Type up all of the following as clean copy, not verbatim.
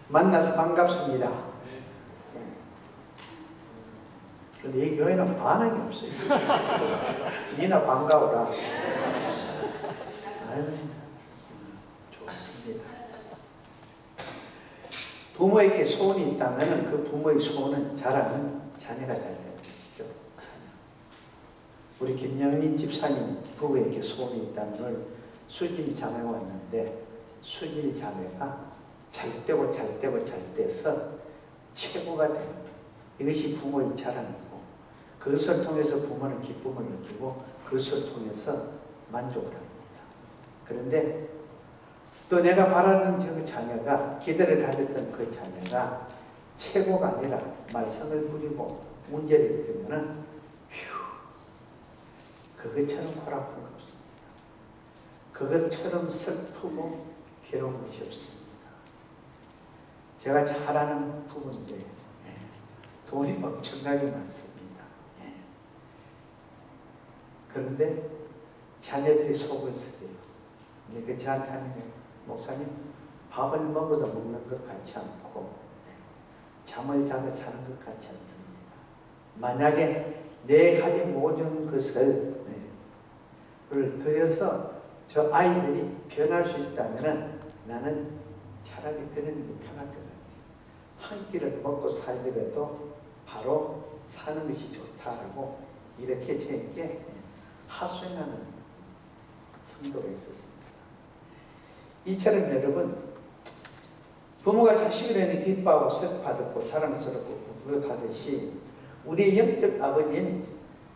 만나서 반갑습니다. 근데 이 교회는 반응이 없어요. 니나 반가워라. 아유, 좋습니다. 부모에게 소원이 있다면 그 부모의 소원은 자라는 자녀가 될 것이죠. 우리 김영민 집사님 부부에게 소원이 있다면 수진이 자매가 왔는데 수진이 자매가 잘 되고 잘 되고 잘 돼서 최고가 되는 거예요. 이것이 부모의 자랑이고 그것을 통해서 부모는 기쁨을 느끼고 그것을 통해서 만족을 합니다. 그런데 또 내가 바라던 저 자녀가 기대를 가졌던 그 자녀가 최고가 아니라 말썽을 부리고 문제를 일으키면은 그것처럼 골아픈 거 없습니다. 그것처럼 슬프고 괴로운 것이 없습니다. 제가 잘 아는 부분인데 돈이 엄청나게 많습니다. 그런데 자녀들이 속을 썩여요. 근데 그 저한테 하는 게 목사님 밥을 먹어도 먹는 것 같지 않고 잠을 자도 자는 것 같지 않습니다. 만약에 내 가진 모든 것을 들여서 저 아이들이 변할 수 있다면 나는 차라리 그런 게 편할 것 같아요. 한 끼를 먹고 살더라도 바로 사는 것이 좋다라고 이렇게 저에게 하소연하는 성도가 있었습니다. 이처럼 여러분 부모가 자식을 기뻐하고 슬퍼하고 자랑스럽고 부끄러워하듯이 우리의 영적 아버지인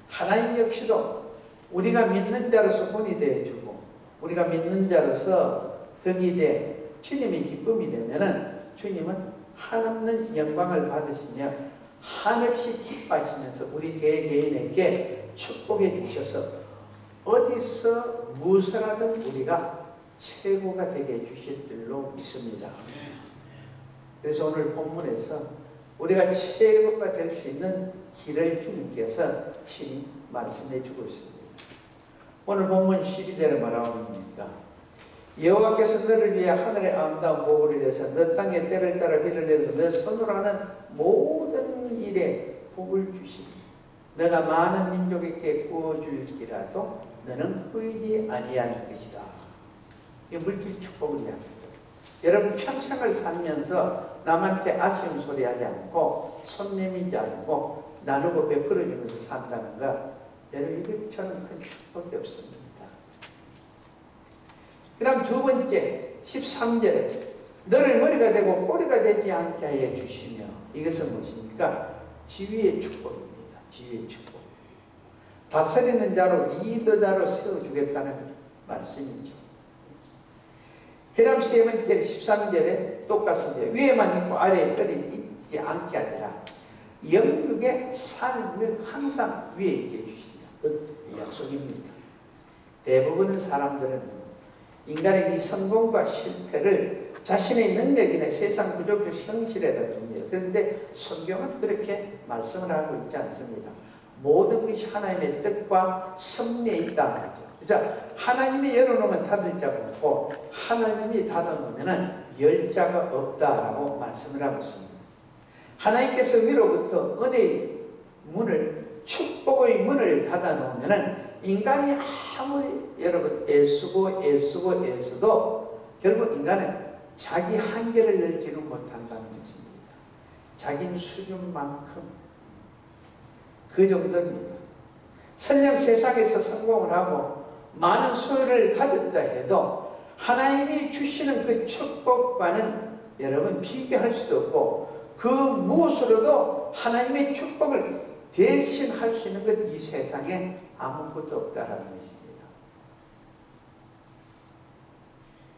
하나님 역시도 우리가 믿는 자로서 본이 되어주고 우리가 믿는 자로서 덕이 돼 주님이 기쁨이 되면은 주님은 한없는 영광을 받으시며 한없이 기뻐하시면서 우리 개개인에게 축복해 주셔서 어디서 무엇을 하든 우리가 최고가 되게 해주실 줄로 믿습니다. 그래서 오늘 본문에서 우리가 최고가 될 수 있는 길을 주님께서 친히 말씀해 주고 있습니다. 오늘 본문 12절에 말하옵니다. 여호와께서 너를 위해 하늘의 아름다운 복을 내서 너 땅에 때를 따라 비를 내리고 너 손으로 하는 모든 일에 복을 주시니 너가 많은 민족에게 구워줄지라도 너는 의리 아니할 것이다. 이 물질 축복을 이야기합니다. 여러분 평생을 살면서 남한테 아쉬운 소리 하지 않고 손 내밀지 않고 나누고 베풀어주면서 산다는 것 여러분 이것처럼 큰 축복이 없습니다. 그 다음 두 번째 13절에 너를 머리가 되고 꼬리가 되지 않게 하여 주시며 이것은 무엇입니까? 지위의 축복입니다. 지위의 축복. 다스리는 자로 리더자로 세워주겠다는 말씀이죠. 그 다음 세 번째 13절에 똑같습니다. 위에만 있고 아래에 떨이 있지 않게 하리라. 영육의 삶을 항상 위에 있게 해주신다. 그 약속입니다. 대부분의 사람들은 인간의 이 성공과 실패를 자신의 능력이나 세상 구조적 현실에다 둡니다. 그런데 성경은 그렇게 말씀을 하고 있지 않습니다. 모든 것이 하나님의 뜻과 섭리에 있다. 그래서 하나님이 열어놓으면 닫을 자가 없고 하나님이 닫아놓으면 열 자가 없다라고 말씀을 하고 있습니다. 하나님께서 위로부터 은혜의 문을 축복의 문을 닫아놓으면 인간이 아무리 여러분 애써도 결국 인간은 자기 한계를 열지는 못한다는 것입니다. 자기 수준만큼 그 정도입니다. 설령 세상에서 성공을 하고 많은 소유를 가졌다 해도 하나님이 주시는 그 축복과는 여러분 비교할 수도 없고 그 무엇으로도 하나님의 축복을 대신할 수 있는 것 이 세상에 아무것도 없다라는 것입니다.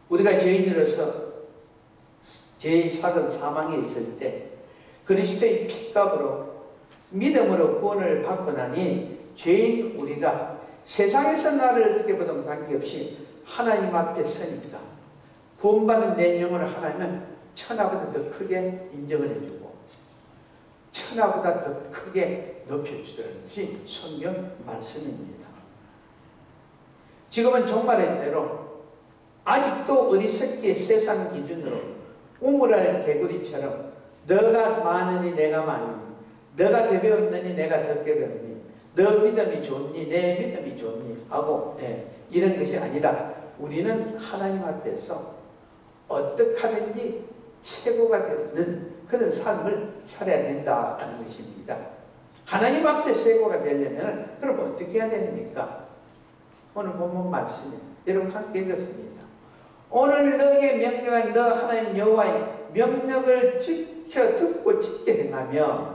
우리가 죄인으로서 죄의 사건 사망에 있을 때 그리스도의 피값으로 믿음으로 구원을 받고 나니 죄인 우리가 세상에서 나를 어떻게 보든 관계없이 하나님 앞에 서니까 구원받은 내 영혼을 하나님은 천하보다 더 크게 인정을 해주고 천하보다 더 크게 높여주더라는 것이 성경 말씀입니다. 지금은 종말의 때로 아직도 어리석게 세상 기준으로 우물알 개구리처럼 너가 많으니 내가 많으니, 너가 더 배웠느니 내가 더 배웠니, 너 믿음이 좋니 내 믿음이 좋니 하고 이런 것이 아니라 우리는 하나님 앞에서 어떻게 하든지 최고가 되는 그런 삶을 살아야 된다는 것입니다. 하나님 앞에 최고가 되려면 그럼 어떻게 해야 됩니까? 오늘 본문 말씀에 여러분 함께 읽었습니다. 오늘 너에게 명령한 너 하나님 여호와의 명령을 지켜 듣고 지켜 행하며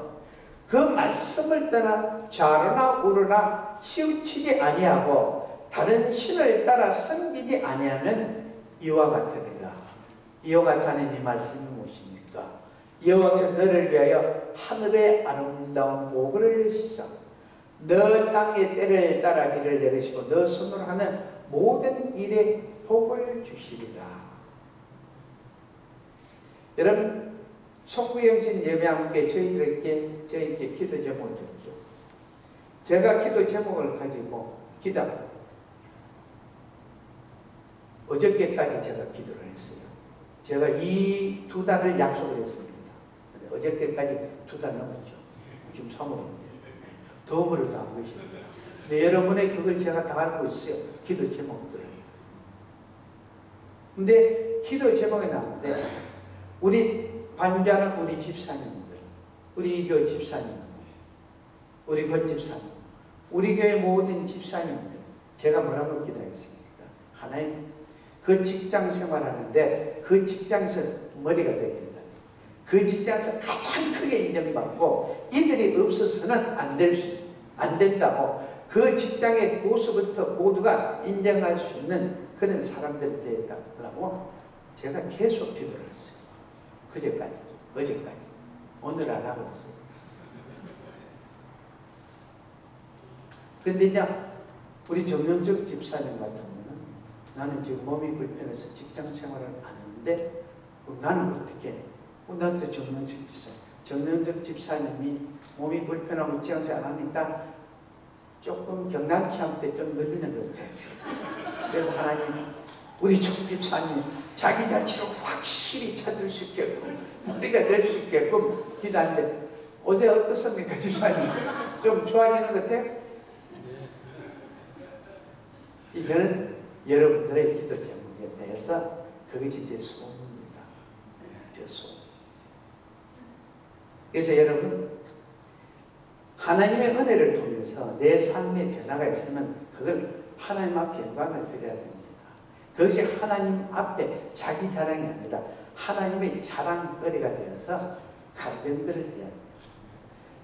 그 말씀을 떠나 좌로나 우로나 치우치지 아니하고 다른 신을 따라 섬기지 아니하면 이와 같으리라. 이와 같다는 이 말씀이 무엇입니까? 여호와께서 너를 위하여 하늘의 아름다운 보고를 내시사 너 땅의 때를 따라 비를 내리시고 너 손으로 하는 모든 일에 복을 주시리라. 여러분, 속구영신 예배와 함께 저희에게 기도 제목을 줬죠. 제가 기도 제목을 가지고 어저께까지 제가 기도를 했어요. 제가 이 2달을 약속을 했습니다. 어저께까지 2달 넘었죠. 지금 3월인데. 덤으로 다 하고 있습니다. 근데 여러분의 그걸 제가 다 알고 있어요. 기도 제목들을. 근데 기도 제목에 나오는데 우리 관자는 우리 집사님들, 우리 교회 집사님들, 우리 권 집사님, 우리 교회 모든 집사님들 제가 뭐라고 기도했습니까? 하나님 그 직장 생활하는데 그 직장에서 머리가 되겠다. 그 직장에서 가장 크게 인정받고 이들이 없어서는 안 된다고 그 직장의 보수부터 모두가 인정할 수 있는 그런 사람들이 되어달라고 제가 계속 기도를 했어요. 그제까지, 어제까지. 오늘 안 하고 있어요. 근데 이제 우리 정영적 집사님 같은 경우는 나는 지금 몸이 불편해서 직장 생활을 안 하는데 나는 어떻게 해? 나도 정영적 집사님. 정영적 집사님이 몸이 불편하고 직장 생활 안 하니까 조금 경남시한테 좀 늘리는 것 같아요. 그래서 하나님, 우리 정 집사님 자기 자치로 확실히 찾을 수 있게끔 머리가 될 수 있게끔 기도하는데 어제 어떻습니까 집사님? 좀 좋아지는 것 같아요? 이제는 여러분들의 기도 제목에 대해서 그것이 제 소원입니다. 제 소원. 그래서 여러분 하나님의 은혜를 통해서 내 삶의 변화가 있으면 그건 하나님 앞에 영광을 드려야 됩니다. 그것이 하나님 앞에 자기 자랑이 아니라 하나님의 자랑거리가 되어서 갈등들을 해야 돼요.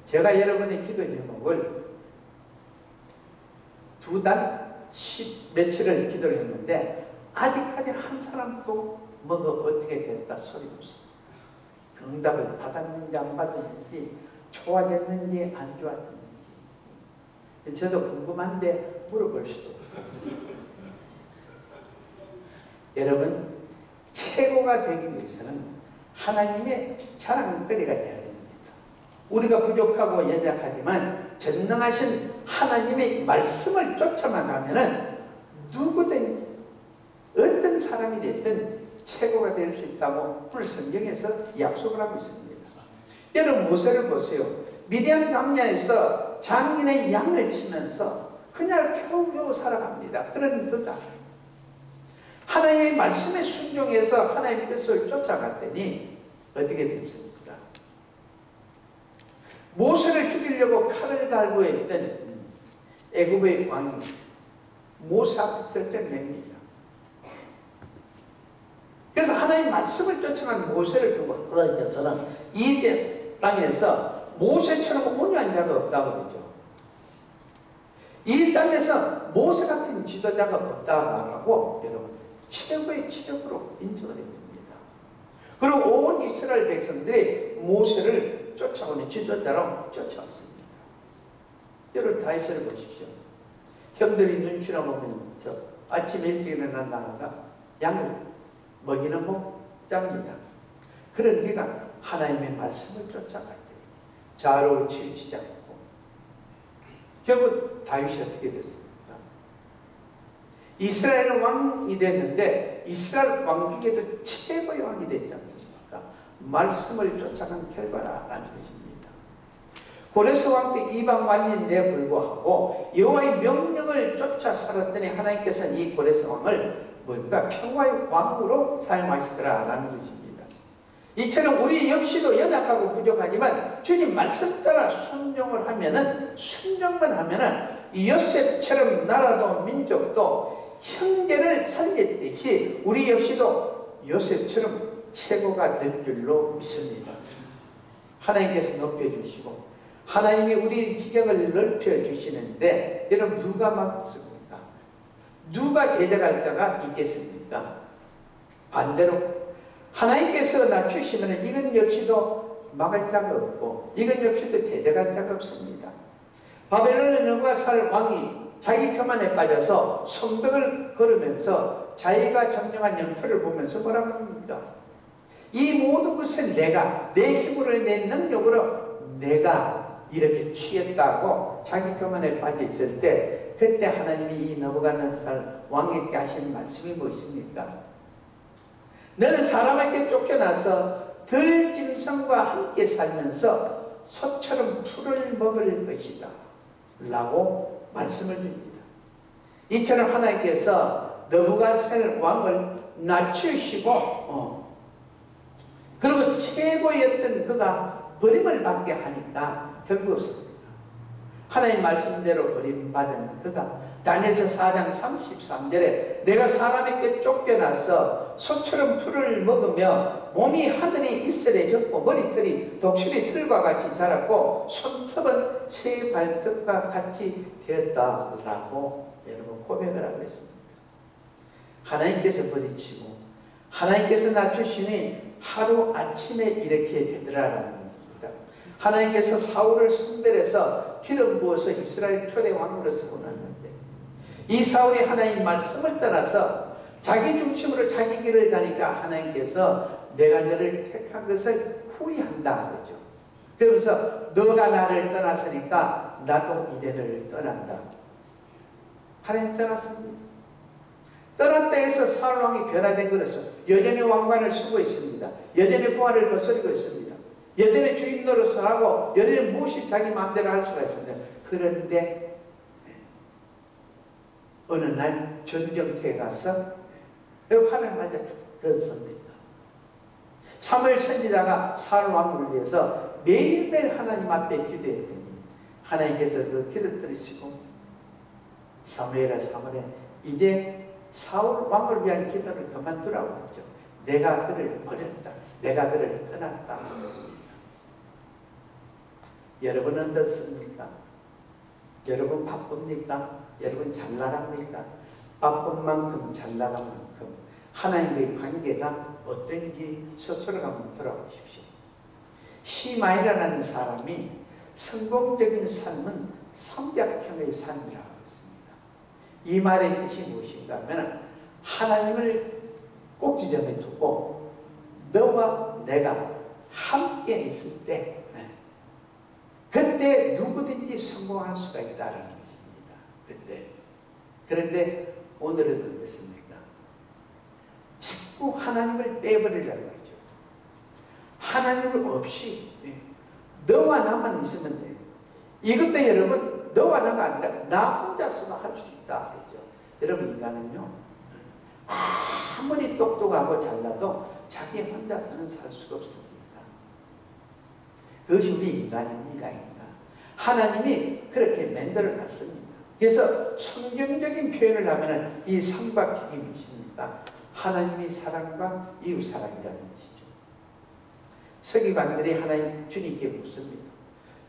제가 여러분의 기도 제목을 2달 10 며칠을 기도를 했는데 아직까지 한 사람도 뭐가 어떻게 됐다 소리 없어요. 응답을 받았는지 안 받았는지 좋아졌는지 안 좋아졌는지 저도 궁금한데 물어볼 수도 없고 여러분 최고가 되기 위해서는 하나님의 자랑거리가 되어야 됩니다. 우리가 부족하고 연약하지만 전능하신 하나님의 말씀을 쫓아만 가면은 누구든 어떤 사람이 됐든 최고가 될 수 있다고 오늘 성경에서 약속을 하고 있습니다. 여러분 모세를 보세요. 미디안 광야에서 장인의 양을 치면서 그냥 겨우겨우 살아갑니다. 그런 그가 하나님의 말씀에 순종해서 하나님의 뜻을 쫓아갔더니 어떻게 됐습니까? 모세를 죽이려고 칼을 갈고 했던 애굽의 왕이 모세 앞에 설 때 냅니다. 그래서 하나님의 말씀을 쫓아간 모세를 두고 하나님께서는 이 땅에서 모세처럼 온유한 자가 없다고 그러죠. 이 땅에서 모세 같은 지도자가 없다고 말하고 여러분 최고의 지력으로 인정을 해줍니다. 그리고 온 이스라엘 백성들이 모세를 쫓아오는 지도자로 쫓아왔습니다. 여러분 다윗을 보십시오. 형들이 눈치나 보면서 아침 일찍 일어나다가 양을 먹이는 목자입니다. 그런 그가 하나님의 말씀을 쫓아갔더니 좌로 치우치지 않고 결국 다윗이 어떻게 됐습니까? 이스라엘 왕이 됐는데 이스라엘 왕 중에도 최고의 왕이 됐지 않습니까? 말씀을 쫓아간 결과라는 것입니다. 고레스 왕도 이방 왕인데 불구하고 여호와의 명령을 쫓아 살았더니 하나님께서는 이 고레스 왕을 뭔가 평화의 왕으로 사용하시더라라는 것입니다. 이처럼 우리 역시도 연약하고 부족하지만 주님 말씀 따라 순종을 하면은, 순종만 하면은 이 요셉처럼 나라도 민족도 형제를 살렸듯이 우리 역시도 요셉처럼 최고가 될 줄로 믿습니다. 하나님께서 높여주시고 하나님이 우리 지경을 넓혀주시는데 여러분 누가 막습니까? 누가 대적할 자가 있겠습니까? 반대로 하나님께서 낮추시면 이건 역시도 막을 자가 없고 이건 역시도 대적할 자가 없습니다. 바벨론의 느부갓네살 왕이 자기 교만에 빠져서 성벽을 걸으면서 자기가 점령한 영토를 보면서 뭐라고 합니까? 이 모든 것은 내가 내 힘으로 내 능력으로 내가 이렇게 취했다고 자기 교만에 빠져 있을 때 그때 하나님이 이 느부갓네살 왕에게 하시는 말씀이 무엇입니까? 너는 사람에게 쫓겨나서 들짐승과 함께 살면서 소처럼 풀을 먹을 것이다 라고 말씀을 줍니다. 이처럼 하나님께서 느부갓네살 왕을 낮추시고 그리고 최고였던 그가 버림을 받게 하니까 결국 없습니다. 하나님 말씀대로 버림받은 그가 다니엘서 4장 33절에 내가 사람에게 쫓겨나서 소처럼 풀을 먹으며 몸이 하늘에 이슬해졌고 머리털이 독수리 털과 같이 자랐고 손톱은 새 발톱과 같이 되었다라고 여러분 고백을 하고 있습니다. 하나님께서 버리시고 하나님께서 낮추시니 하루아침에 이렇게 되더라라는 겁니다. 하나님께서 사울을 선별해서 기름 부어서 이스라엘 초대 왕으로 세워놨는데 이 사울이 하나님 말씀을 떠나서 자기 중심으로 자기 길을 가니까 하나님께서 내가 너를 택한 것을 후회한다 그러죠. 그러면서 너가 나를 떠났으니까 나도 이제 너를 떠난다. 하나님 떠났습니다. 떠났다 해서 사울 왕이 변화된 것으로 여전히 왕관을 쓰고 있습니다. 여전히 부활을 거스르고 있습니다. 여전히 주인 노릇을 하고 여전히 무엇이 자기 마음대로 할 수가 있습니다. 그런데 어느 날 전쟁터에 가서 화를 맞아 죽었습니다. 사무엘 선지자가 사울 왕을 위해서 매일매일 하나님 앞에 기도했더니 하나님께서 그 기도를 들으시고 사무엘아 이제 사울 왕을 위한 기도를 그만두라고 하죠. 내가 그를 버렸다. 내가 그를 떠났다. 여러분은 어떻습니까? 여러분 바쁩니까? 여러분 잘 나갑니까? 바쁜 만큼 잘 나간 만큼 하나님과의 관계가 어떤지 스스로 한번 돌아보십시오. 시마이라는 사람이 성공적인 삶은 삼각형의 삶이라고 했습니다. 이 말의 뜻이 무엇인가 하면 하나님을 꼭지점에 두고 너와 내가 함께 있을 때 그때 누구든지 성공할 수가 있다는 것입니다. 그런데 오늘은 어떻습니까? 자꾸 하나님을 떼버리려고 하죠. 하나님을 없이 너와 나만 있으면 돼. 이것도 여러분 너와 나가 아니라 나 혼자서만 할 수 있다 그러죠. 여러분 인간은요 아무리 똑똑하고 잘나도 자기 혼자서는 살 수가 없습니다. 그것이 우리 인간입니다. 하나님이 그렇게 만들어 놨습니다. 그래서 성경적인 표현을 하면 이 삼각형이 무엇입니까? 하나님의 사랑과 이웃 사랑이라는 것이죠. 서기관들이 하나님 주님께 묻습니다.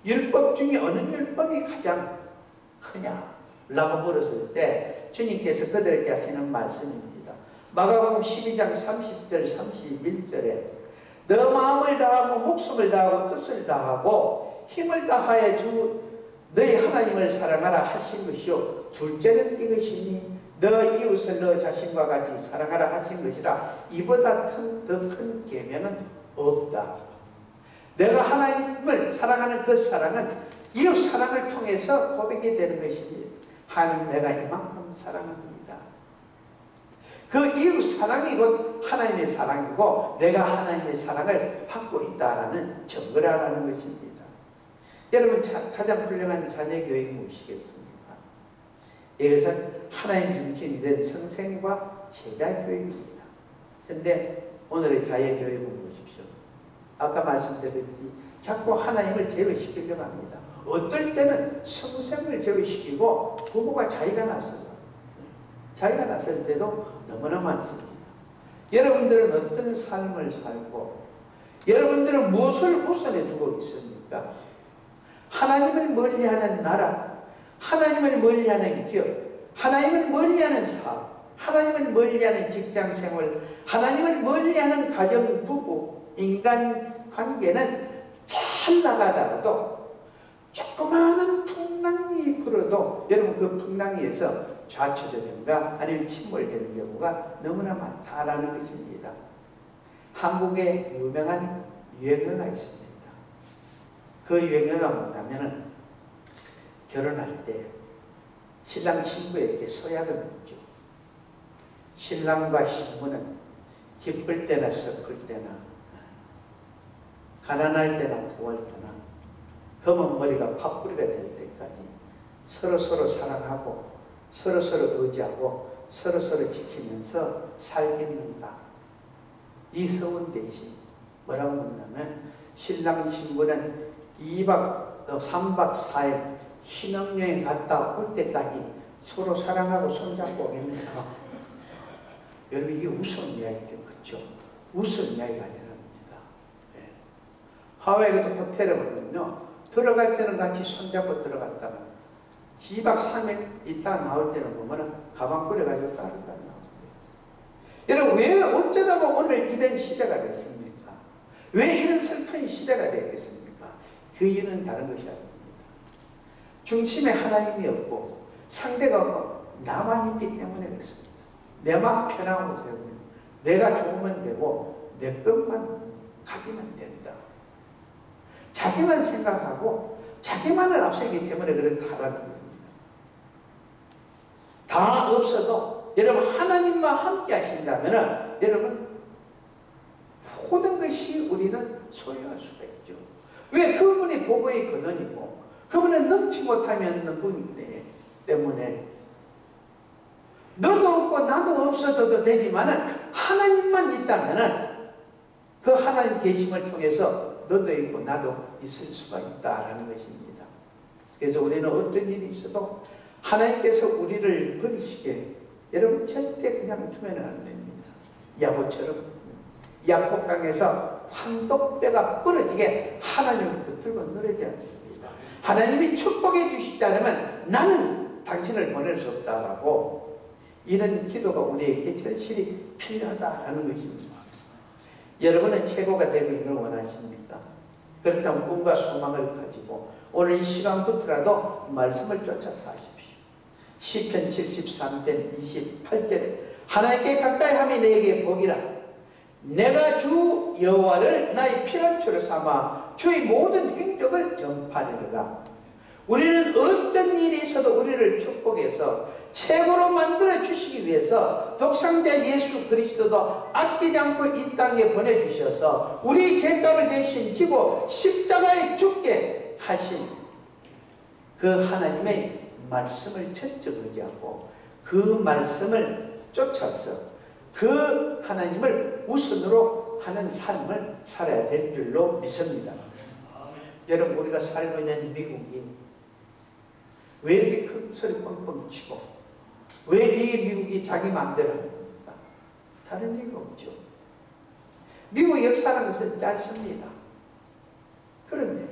율법 중에 어느 율법이 가장 크냐? 라고 물었을 때 주님께서 그들에게 하시는 말씀입니다. 마가복음 12장 30절 31절에 너 마음을 다하고 목숨을 다하고 뜻을 다하고 힘을 다하여 주 너희 하나님을 사랑하라 하신 것이요 둘째는 이것이니 너 이웃을 너 자신과 같이 사랑하라 하신 것이라 이보다 더 큰 계명은 없다. 내가 하나님을 사랑하는 그 사랑은 이웃 사랑을 통해서 고백이 되는 것입니다. 하나님 내가 이만큼 사랑합니다. 그 이웃 사랑이 곧 하나님의 사랑이고 내가 하나님의 사랑을 받고 있다라는 증거라는 것입니다. 여러분, 가장 훌륭한 자녀교육이 무엇이겠습니까? 이것은 하나님 중심이 된 선생과 제자 교육입니다. 그런데 오늘의 자녀교육은 보십시오. 아까 말씀드렸지, 자꾸 하나님을 제외시키려고 합니다. 어떨 때는 선생을 제외시키고 부모가 자기가 나서죠. 자기가 나설 때도 너무나 많습니다. 여러분들은 어떤 삶을 살고 여러분들은 무엇을 우선에 두고 있습니까? 하나님을 멀리하는 나라, 하나님을 멀리하는 기업, 하나님을 멀리하는 사업, 하나님을 멀리하는 직장생활, 하나님을 멀리하는 가정, 부부, 인간관계는 잘 나가다가도 조그마한 풍랑이 불어도 여러분 그 풍랑에서 좌초되든가 아니면 침몰되는 경우가 너무나 많다라는 것입니다. 한국에 유명한 유행어가 있습니다. 그 유행어가 뭐냐면은 결혼할 때 신랑 신부에게 서약을 묻죠. 신랑과 신부는 기쁠 때나 슬플 때나 가난할 때나 부할 때나 검은 머리가 팥뿌리가 될 때까지 서로서로 사랑하고 서로서로 의지하고 서로서로 지키면서 살겠는가? 이 서원 대신 뭐라고 묻냐면 신랑 신부는 3박 4일 신혼여행 갔다 올 때까지 서로 사랑하고 손잡고 오겠느냐? 여러분, 이게 우스운 이야기죠. 그렇죠? 우스운 이야기가 아니랍니다. 네. 하와이에도 호텔에 보면요, 들어갈 때는 같이 손잡고 들어갔다가 2박 3일 있다가 나올 때는 보면 가방 뿌려가지고 따로따로 나오세요. 여러분, 왜 어쩌다 보면 오늘 이런 시대가 됐습니까? 왜 이런 슬픈 시대가 됐겠습니까? 그 이유는 다른 것이 아닙니다. 중심에 하나님이 없고 상대가 없고 나만 있기 때문에 그렇습니다. 내만 편하고 되고 내가 좋으면 되고 내 것만 가지면 된다. 자기만 생각하고 자기만을 앞세기 때문에 그렇다라는 겁니다. 다 없어도 여러분 하나님과 함께 하신다면 여러분 모든 것이 우리는 소유할 수가 있죠. 왜? 그분이 보고의 근원이고 그분은 넘지 못하면 없는 분이기 때문에 너도 없고 나도 없어도 되지만 하나님만 있다면 그 하나님 계심을 통해서 너도 있고 나도 있을 수가 있다라는 것입니다. 그래서 우리는 어떤 일이 있어도 하나님께서 우리를 버리시게 여러분 절대 그냥 두면 안 됩니다. 야고처럼 약복강에서 황도뼈가 부러지게 하나님을 붙들고 늘어져야 됩니다. 하나님이 축복해 주시지 않으면 나는 당신을 보낼 수 없다라고 이런 기도가 우리에게 절실히 필요하다라는 것입니다. 여러분은 최고가 되기를 원하십니까? 그렇다면 꿈과 소망을 가지고 오늘 이 시간부터라도 말씀을 쫓아 사십시오. 시편 73편 28절에 하나님께 가까이 함이 내게 복이라. 내가 주 여호와를 나의 피난처로 삼아 주의 모든 행적을 전파하리라. 우리는 어떤 일이 있어도 우리를 축복해서 최고로 만들어 주시기 위해서 독생자 예수 그리스도도 아끼지 않고 이 땅에 보내주셔서 우리 죄값을 대신 지고 십자가에 죽게 하신 그 하나님의 말씀을 철저히 의지하고 그 말씀을 쫓아서 그 하나님을 우선으로 하는 삶을 살아야 될 줄로 믿습니다. 여러분, 우리가 살고 있는 미국이 왜 이렇게 큰 소리 뻥뻥 치고 왜 이 미국이 자기 마음대로 합니까? 다른 이유가 없죠. 미국 역사라는 것은 짧습니다. 그런데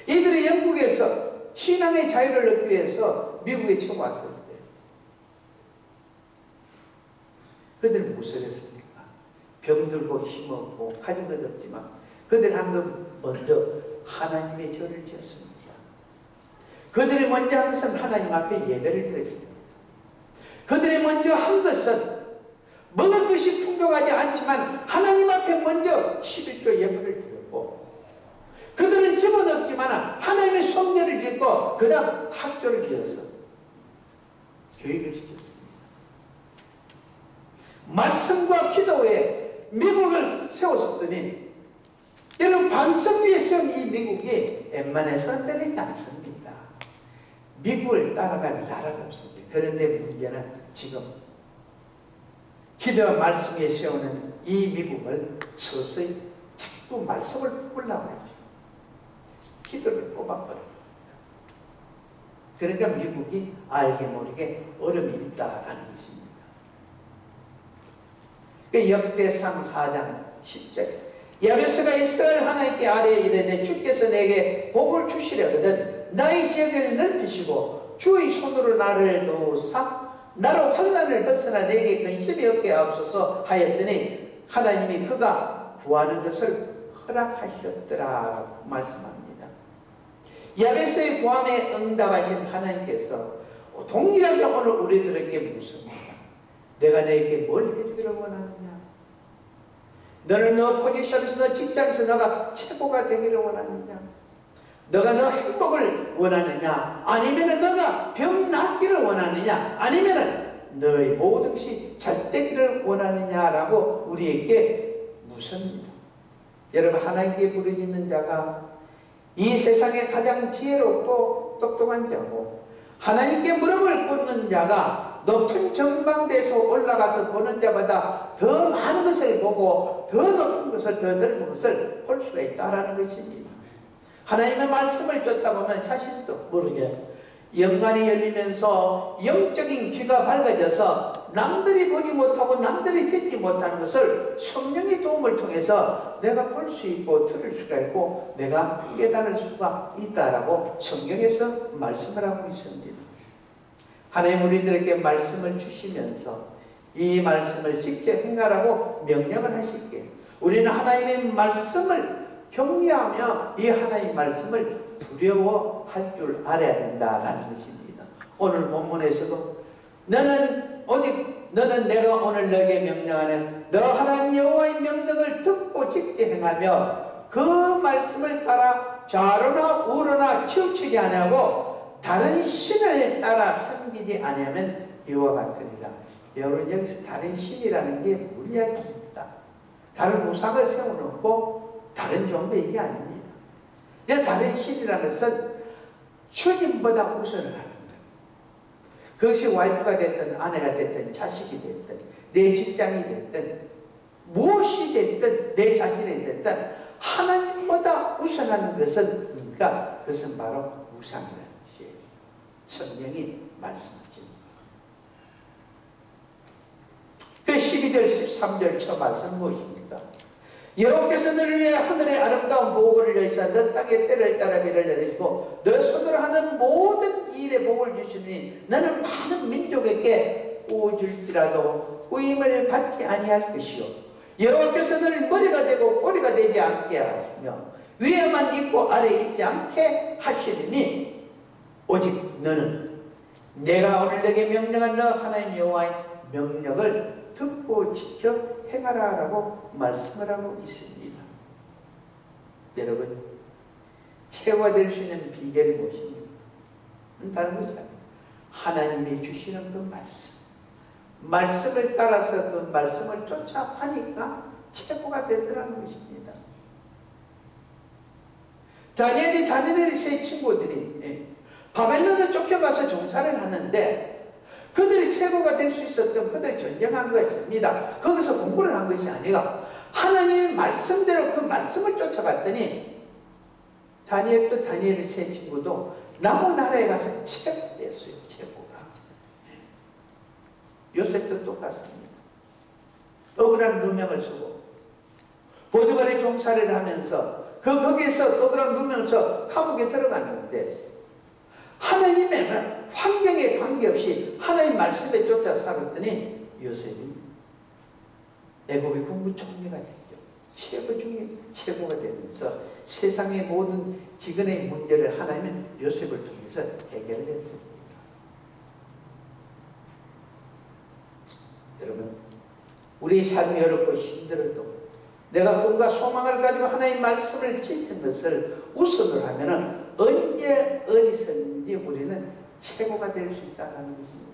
이들이 영국에서 신앙의 자유를 얻기 위해서 미국에 처음 왔을 때 그들은 무엇을 했습니까? 병들고 힘없고 가진 것 없지만 그들은 한번 먼저 하나님의 절을 지었습니다. 그들이 먼저 한 것은 하나님 앞에 예배를 드렸습니다. 그들이 먼저 한 것은 먹을 것이 풍족하지 않지만 하나님 앞에 먼저 11조 예배를 드렸고 그들은 집은 없지만 하나님의 숭배를 짓고 그 다음 학교를 지어서 교육을 시켰습니다. 말씀과 기도에 미국을 세웠더니 여러분 반석 위에 세운 이 미국이 웬만해서 흔들리지 않습니다. 미국을 따라갈 나라가 없습니다. 그런데 문제는 지금 기도와 말씀 위에 세우는 이 미국을 서서히 자꾸 말씀을 뽑으려고 하죠. 기도를 뽑아버려요. 그러니까 미국이 알게 모르게 어려움이 있다라는 것입니다. 그 역대상 4장 10절 야베스가 이스라엘 하나님께 아뢰어 이르되 주께서 내게 복을 주시려거든 나의 지역을 넓히시고 주의 손으로 나를 도우사 나로 환난을 벗어나 내게 근심이 없게 하옵소서 하였더니 하나님이 그가 구하는 것을 허락하셨더라 말씀합니다. 야베스의 구함에 응답하신 하나님께서 동일하게 오늘 우리들에게 묻습니다. 내가 너에게 뭘 해주기를 원하느냐? 너는 너 포지션에서 너 직장에서 너가 최고가 되기를 원하느냐? 너가 너 행복을 원하느냐? 아니면 너가 병 낫기를 원하느냐? 아니면 너의 모든 것이 잘 되기를 원하느냐라고 우리에게 묻습니다. 여러분 하나님께 부르짖는 자가 이 세상에 가장 지혜롭고 똑똑한 자고 하나님께 무릎을 꿇는 자가 높은 전망대에서 올라가서 보는 자마다 더 많은 것을 보고 더 높은 것을 더 넓은 것을 볼 수가 있다는 것입니다. 하나님의 말씀을 듣다 보면 자신도 모르게 영관이 열리면서 영적인 귀가 밝아져서 남들이 보지 못하고 남들이 듣지 못하는 것을 성령의 도움을 통해서 내가 볼 수 있고 들을 수가 있고 내가 깨달을 수가 있다라고 성경에서 말씀을 하고 있습니다. 하나님 우리들에게 말씀을 주시면서 이 말씀을 직접 행하라고 명령을 하실게. 우리는 하나님의 말씀을 경외하며 이 하나님의 말씀을 두려워할 줄 알아야 된다라는 것입니다. 오늘 본문에서도 너는 내가 오늘 너에게 명령하는 너 하나님 여호와의 명령을 듣고 직접 행하며 그 말씀을 따라 좌로나 우로나 치우치지 아니하고 다른 신을 따라 섬기지 아니하면 이와 같으리라. 여러분 여기서 다른 신이라는 게 무리하입니다. 다른 우상을 세워놓고 다른 종교 얘기 아닙니다. 다른 신이라는 것은 주님보다 우선을 하는 거예요. 그것이 와이프가 됐든 아내가 됐든 자식이 됐든 내 직장이 됐든 무엇이 됐든 내 자신이 됐든 하나님보다 우선하는 것은 그러니까 그것은 바로 우상이라는 것이에요. 성령이 말씀하십니다. 그 12절 13절 첫 말씀 무엇입니까? 여호와께서 너를 위해 하늘의 아름다운 보고를 여시사 너 땅에 때를 따라 비를 내리시고 너 손으로 하는 모든 일에 복을 주시니 너는 많은 민족에게 구워줄지라도 구임을 받지 아니할 것이요 여호와께서 너를 머리가 되고 꼬리가 되지 않게 하시며 위에만 있고 아래에 있지 않게 하시리니 오직 너는 내가 오늘 내게 명령한 너 하나님 여호와의 명령을 듣고 지켜 행하라 라고 말씀을 하고 있습니다. 여러분 최고가 될 수 있는 비결이 무엇입니까? 다른 것이 아닙니다. 하나님이 주시는 그 말씀을 따라서 그 말씀을 쫓아가니까 최고가 되더라는 것입니다. 다니엘의 세 친구들이 바벨론에 쫓겨가서 종사를 하는데 그들이 최고가 될 수 있었던 그들이 전쟁한 것입니다. 거기서 공부를 한 것이 아니라 하나님의 말씀대로 그 말씀을 쫓아갔더니 다니엘의 세 친구도 남은 나라에 가서 최고가 됐어요. 최고가. 요셉도 똑같습니다. 억울한 누명을 쓰고 보디발의 종살이를 하면서 거기에서 억울한 누명을 써 감옥에 들어갔는데 하나님의 환경에 관계없이 하나님 말씀에 쫓아 살았더니 요셉이 애굽의 국무총리가 됐죠. 최고 중에 최고가 되면서 세상의 모든 기근의 문제를 하나님은 요셉을 통해서 해결했습니다. 여러분 우리 삶이 어렵고 힘들어도 내가 꿈과 소망을 가지고 하나님의 말씀을 지킨 것을 우선으로 하면 언제 어디서든지 우리는 최고가 될 수 있다는 것입니다.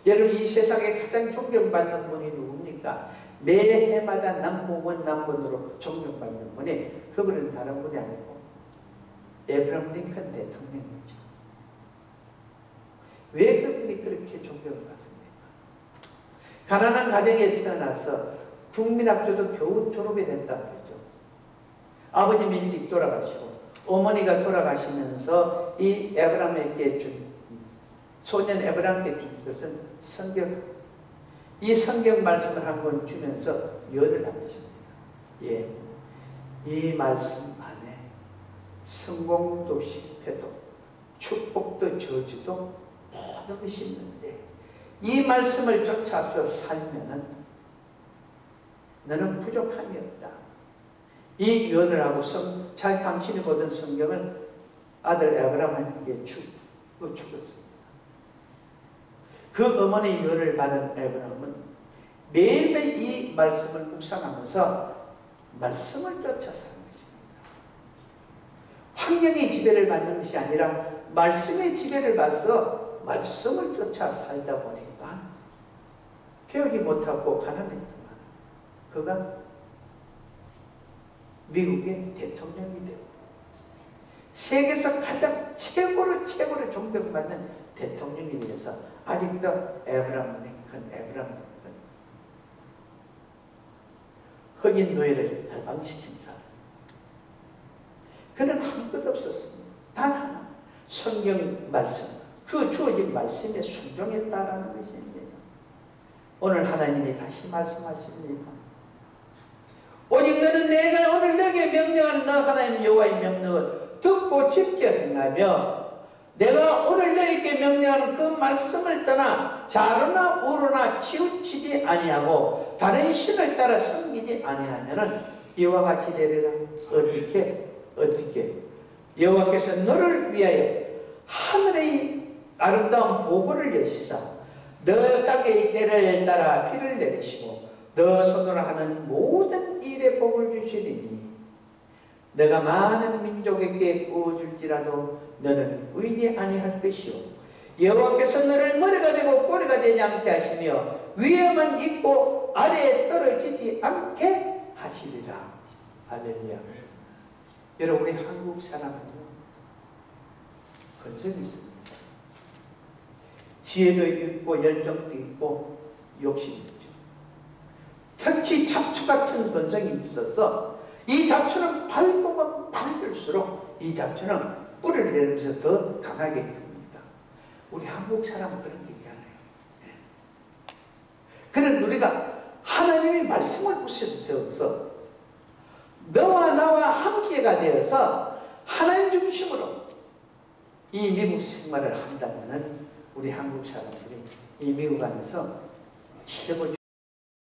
여러분 이 세상에 가장 존경받는 분이 누굽니까? 매해마다 남부원 남부원으로 존경받는 분이 그분은 다른 분이 아니고 에브라함 링컨 대통령이죠. 왜 그분이 그렇게 존경을 받습니까? 가난한 가정에 태어나서 국민학교도 겨우 졸업이 됐다 그러죠. 아버님 일찍 돌아가시고 어머니가 돌아가시면서 이 에브라함에게 준 소년 에브라함에게 준 것은 성경, 이 성경 말씀을 한 권 주면서 열을 하십니다. 예, 이 말씀 안에 성공도 실패도 축복도 저주도 모든 것이 있는데 이 말씀을 쫓아서 살면은 너는 부족함이 없다. 이 유언을 하고서 당신이 보던 성경을 아들 에브라함에게 죽었습니다. 그 어머니의 유언을 받은 에브라함은 매일매일 이 말씀을 묵상하면서 말씀을 쫓아 사는 것입니다. 환경의 지배를 받는 것이 아니라 말씀의 지배를 받아서 말씀을 쫓아 살다 보니까 배우지 못하고 가난했지만 그가 미국의 대통령이 되고 세계에서 가장 최고로 존경받는 대통령이 되어서 아직도 에브라함 링컨 흑인 노예를 해방시킨 사람. 그는 아무것도 없었습니다. 단 하나 성경 말씀, 그 주어진 말씀에 순종했다라는 것입니다. 오늘 하나님이 다시 말씀하십니다. 오직 너는 내가 오늘 너에게 명령하는 너 하나님 여호와의 명령을 듣고 지켜 행하며 내가 오늘 너에게 명령하는 그 말씀을 떠나 좌로나 우로나 치우치지 아니하고 다른 신을 따라 섬기지 아니하면은 이와 같이 되리라. 어떻게 여호와께서 너를 위하여 하늘의 아름다운 보고를 여시사 너 땅의 때를 따라 비를 내리시고 너 손으로 하는 모든 일에 복을 주시리니 내가 많은 민족에게 부어줄지라도 너는 의리 아니할 것이요 여호와께서 너를 머리가 되고 꼬리가 되지 않게 하시며 위에만 있고 아래에 떨어지지 않게 하시리라. 할렐루야. 여러분 우리 한국 사람은요 건성이 있습니다. 지혜도 있고 열정도 있고 욕심이 있죠. 특히 잡초 같은 건성이 있어서 이 잡초는 밟으면 밟을수록 이 잡초는 뿌리를 내리면서 더 강하게 됩니다. 우리 한국 사람은 그런 게 있잖아요. 그런 우리가 하나님의 말씀을 붙여서 너와 나와 함께가 되어서 하나님 중심으로 이 미국 생활을 한다면 우리 한국 사람들이 이 미국 안에서 최고